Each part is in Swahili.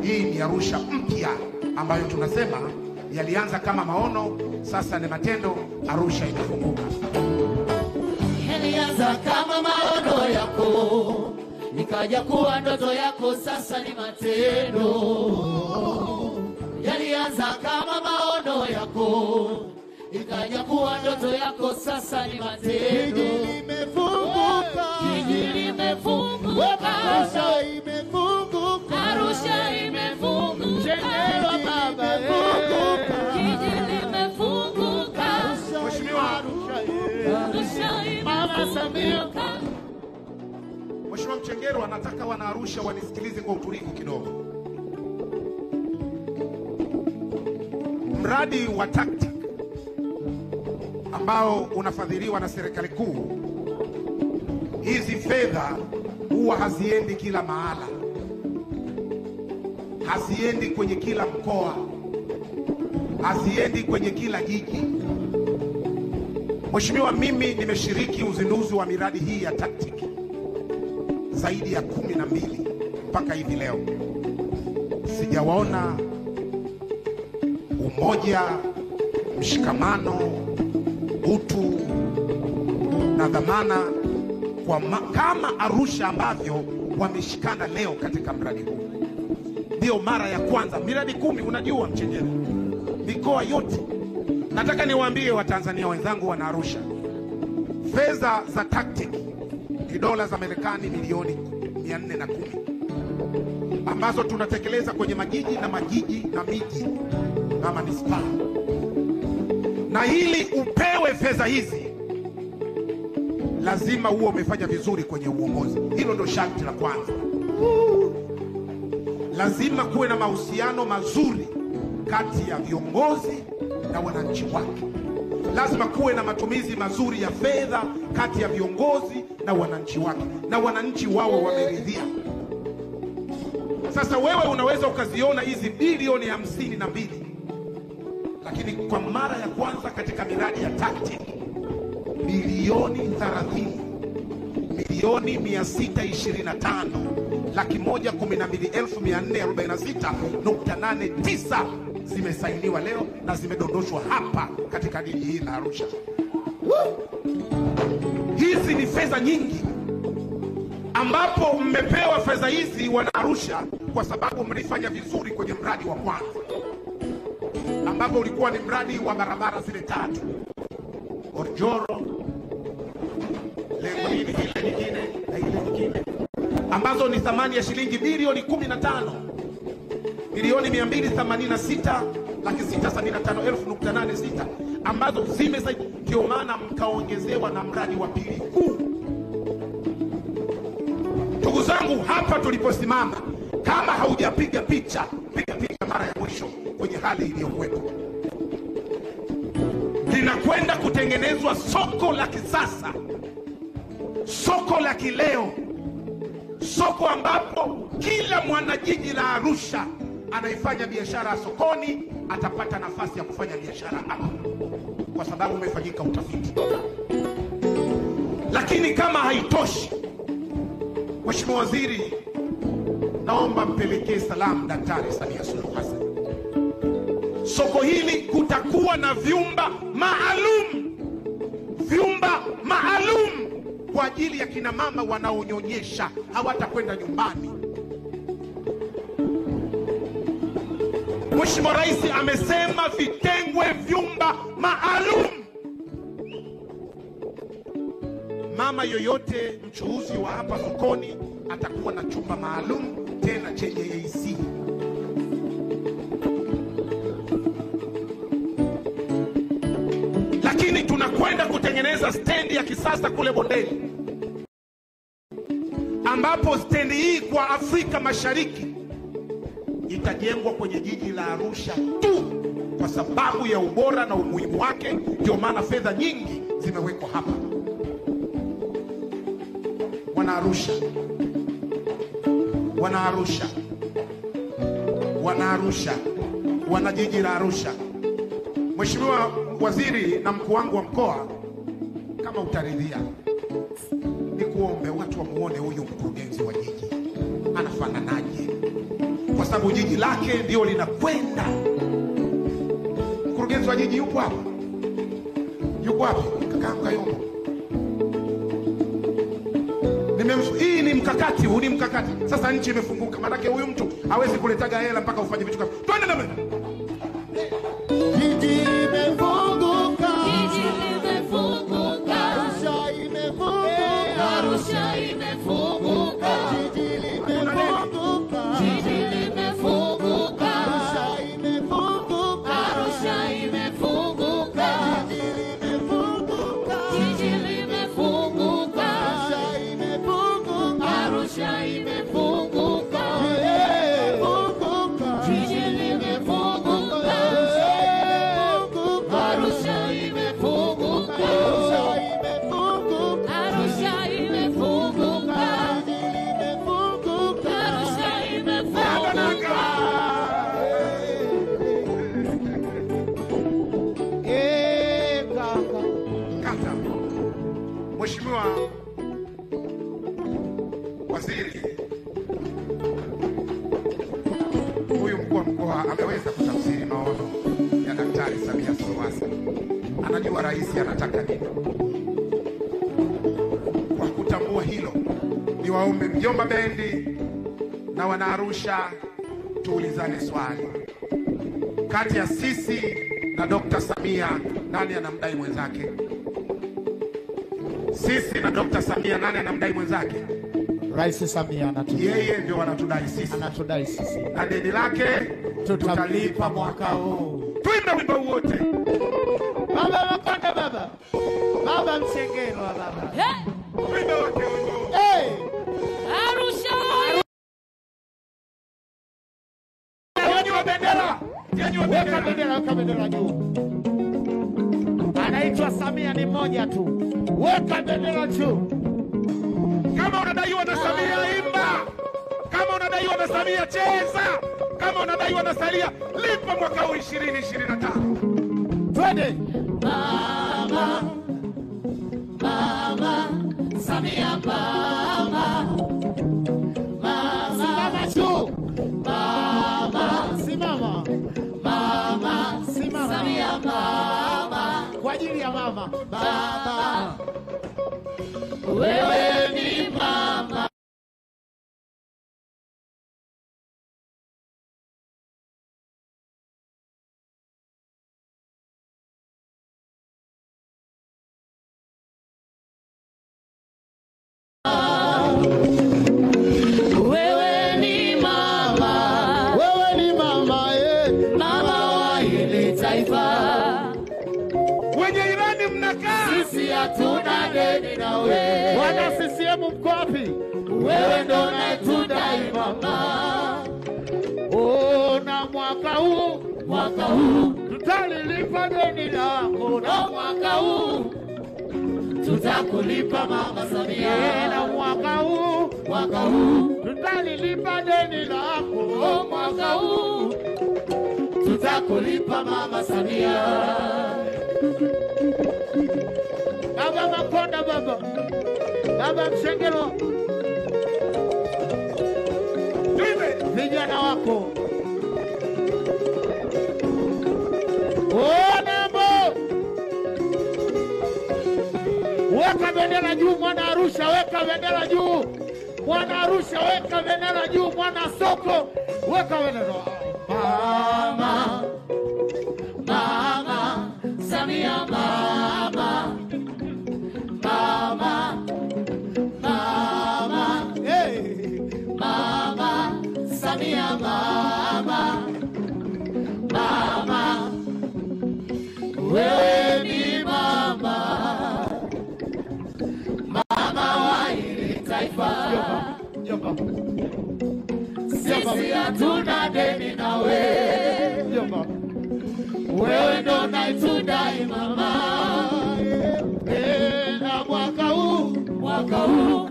Hii ni Arusha mpya ambayo tunasema yalianza kama maono, sasa ni matendo. Arusha imefunguka. Yalianza kama maono yako, nikaja kuwa ndoto yako, sasa ni matendo. Yalianza kama maono yako, nikaja kuwa ndoto yako, sasa ni matendo. Jiji limefunguka, jiji limefunguka, Arusha imefunguka, Arusha imefunguka, baba jiji limefunguka, Mheshimiwa Arusha imefunguka. Mheshimiwa Mchengerwa, nataka wana Arusha wanisikilize kwa utulivu kidogo. Mradi wa TACTIC ambao unafadhiliwa na serikali kuu, hizi fedha huwa haziendi kila mahala, haziendi kwenye kila mkoa, haziendi kwenye kila jiji. Mheshimiwa, mimi nimeshiriki uzinduzi wa miradi hii ya TACTIC zaidi ya 12 mpaka hivi leo. Sijawaona umoja, mshikamano, utu na dhamana kama Arusha ambavyo wameshikana leo katika mradi huu. Ndio mara ya kwanza. Miradi 10, unajua Mchengerwa, mikoa yote. Nataka niwaambie Watanzania wenzangu wana Arusha, fedha za TACTIC ni dola za Marekani milioni 410 ambazo tunatekeleza kwenye majiji na miji na manispaa. Na ili upewe fedha hizi lazima uwe umefanya vizuri kwenye uongozi. Hilo ndio sharti la kwanza. Lazima kuwe na mahusiano mazuri kati ya viongozi na wananchi wake. Lazima kuwe na matumizi mazuri ya fedha kati ya viongozi na wananchi wake, na wananchi wao wameridhia. Sasa wewe unaweza ukaziona hizi bilioni 52, lakini kwa mara ya kwanza katika miradi ya TACTIC bilioni 30 milioni 625,112,446.89 zimesainiwa leo na zimedondoshwa hapa katika jiji hili la Arusha. Hizi ni fedha nyingi ambapo mmepewa fedha hizi wana Arusha kwa sababu mlifanya vizuri kwenye mradi wa kwanza, ambapo ulikuwa ni mradi wa barabara zile 3, Orjoro, lengo hili ile nyingine na ile nyingine, ambazo ni thamani ya shilingi bilioni 15 milioni 286,675,000.86 ambazo zimesaidia. Ndio maana mkaongezewa na mradi wa pili huu. Ndugu zangu, hapa tuliposimama, kama haujapiga picha, piga picha mara ya mwisho kwenye hali iliyokuwepo. Linakwenda kutengenezwa soko la kisasa, soko la kileo, soko ambapo kila mwanajiji la Arusha anaifanya biashara sokoni atapata nafasi ya kufanya biashara hapa, kwa sababu umefanyika utafiti. Lakini kama haitoshi, Mheshimiwa Waziri, naomba mpelekee salamu Daktari Samia Suluhu Hassan. Soko hili kutakuwa na vyumba maalum kwa ajili ya kina mama wanaonyonyesha, hawatakwenda nyumbani. Mheshimiwa Rais amesema vitengwe vyumba maalum. Mama yoyote mchuuzi wa hapa sokoni atakuwa na chumba maalum, tena chenye AC. Lakini tunakwenda kutengeneza stendi ya kisasa kule Bondeni, ambapo stendi hii kwa Afrika Mashariki itajengwa kwenye jiji la Arusha tu kwa sababu ya ubora na umuhimu wake. Ndio maana fedha nyingi zimewekwa hapa. Wana Arusha, wana jiji la Arusha. Mheshimiwa Waziri na mkuu wangu wa mkoa, kama utaridhia, ni kuombe watu wamuone huyu mkurugenzi wa jiji anafananaje, kwa kwa sababu jiji lake ndio linakwenda. Mkurugenzi wa jiji yupo hapa? Yupo hapa? Kaka Kayombo. Hii ni mkakati, huu ni mkakati. Sasa nchi imefunguka, maanake huyu mtu hawezi kuletaga hela mpaka ufanye vitu kama. Twende na mimi. Jiji limefunguka. Jiji limefunguka. Arusha imefunguka. Arusha imefunguka. Jiji limefunguka. Jiji limefunguka. Arusha imefunguka. Arusha imefunguka. Jiji limefunguka. Jiji limefunguka. Arusha imefunguka. Arusha imefunguka. Jiji limefunguka. Arusha imefunguka. Arusha imefunguka. Arusha imefunguka. Kata. Mheshimiwa Waziri, huyu mkuu wa mkoa ameweza kutafsiri maono ya Daktari Samia Suluhu Hassan. Anajua rais anataka nini. Kwa kutambua hilo, niwaombe Mjomba Bendi na Wanaarusha tuulizane swali. Kati ya sisi na Dr. Samia, nani anamdai mwenzake? Sisi na Dr. Samia, nani anamdai mwenzake? Rais Samia anatudai. Yeye ndio anatudai sisi. Anatudai sisi. Na deni lake Tutalipa mwaka huu. Twende wimbo wote. Baba Makonda baba. Baba Msengelwa baba. Twende wote wimbo. Hey! Arusha. Nyanyua bendera. Nyanyua Weka bendera. bendera juu. Anaitwa Samia ni mmoja tu. Weka bendera juu. Kama unadaiwa na Samia imba. Kama unadaiwa na Samia cheza. Kama unadaiwa na Salia lipa mwaka huu 2025. Twende. Mama. Mama. Samia mama. Mama. Simama juu. Mama. Simama. Mama. Simama. Samia mama. Kwa ajili ya mama. Baba. Wewe ni mama. Wewe ni mama. Wewe ni mama Mama wa hili taifa. Wenye Irani mnakaa. Sisi hatuna deni na wewe. Wana CCM mko wapi? Wewe ndo unatudai mama. Oh, na mwaka huu tutalilipa deni lako. Na mwaka huu tutakulipa mama Samia. Na mwaka huu tutalilipa deni lako. Mwaka huu tutakulipa mama Samia. Baba Makonda baba. Baba Msengelwa. Twende. Vijana wako. Oh, Nembo. Weka bendera juu mwana Arusha, weka bendera juu. Mwana Arusha, weka bendera juu. Mwana Soko, weka bendera. Mama. Mama Samia mama. Mama. Mama. Hey. Mama Samia mama. Mama. Wewe ni mama. Mama wa hili taifa. Jomba. Sisi hatuna deni na wewe. Jomba. Wewe ndo unatudai mama. Na mwaka huu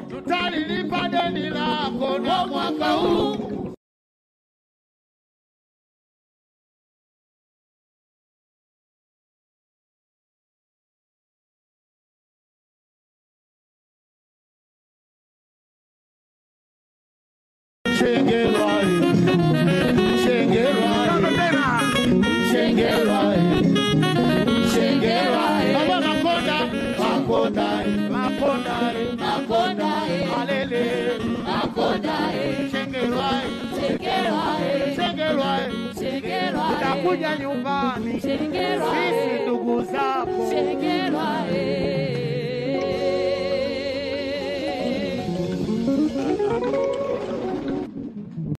tutalilipa deni lako. Na mwaka huu Chengelwa. Makonda, Makonda, Makonda, Alele, Makonda, Chengerwa, Chengerwa, Chengerwa, Chengerwa, utakuja nyumbani, Chengerwa, sisi ndugu zako, Chengerwa,